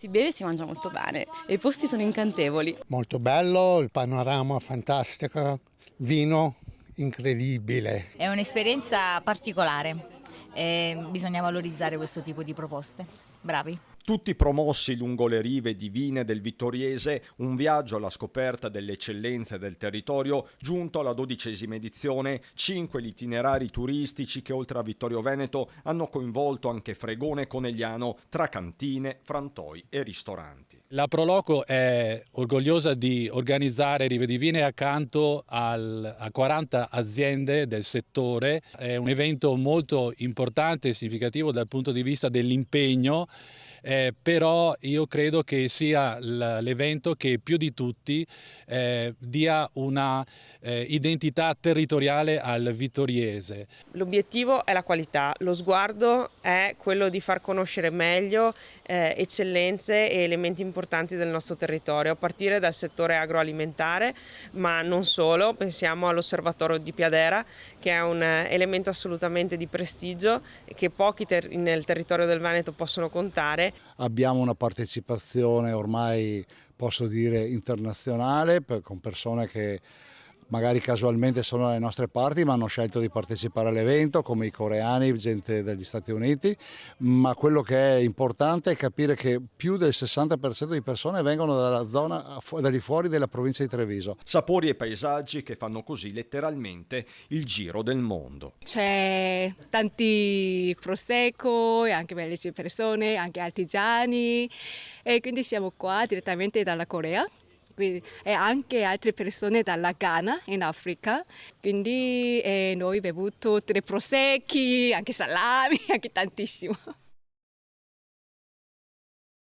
Si beve e si mangia molto bene e i posti sono incantevoli. Molto bello, il panorama fantastico, vino incredibile. È un'esperienza particolare e bisogna valorizzare questo tipo di proposte. Bravi. Tutti promossi lungo le rive divine del Vittoriese, un viaggio alla scoperta delle eccellenze del territorio, giunto alla 12ª edizione, 5 gli itinerari turistici che oltre a Vittorio Veneto hanno coinvolto anche Fregone e Conegliano, tra cantine, frantoi e ristoranti. La Proloco è orgogliosa di organizzare Rive Divine accanto a 40 aziende del settore. È un evento molto importante e significativo dal punto di vista dell'impegno. Però io credo che sia l'evento che più di tutti dia una identità territoriale al vittoriese. L'obiettivo è la qualità, lo sguardo è quello di far conoscere meglio eccellenze e elementi importanti del nostro territorio, a partire dal settore agroalimentare, ma non solo. Pensiamo all'Osservatorio di Piadera, che è un elemento assolutamente di prestigio che pochi nel territorio del Veneto possono contare. Abbiamo una partecipazione ormai, posso dire, internazionale, con persone che magari casualmente sono dalle nostre parti ma hanno scelto di partecipare all'evento, come i coreani, gente degli Stati Uniti, ma quello che è importante è capire che più del 60% di persone vengono dalla zona, dagli fuori della provincia di Treviso. Sapori e paesaggi che fanno così letteralmente il giro del mondo. C'è tanti prosecco e anche bellissime persone, anche artigiani, e quindi siamo qua direttamente dalla Corea. E anche altre persone dalla Ghana in Africa, quindi noi abbiamo bevuto 3 prosecchi, anche salami, anche tantissimo.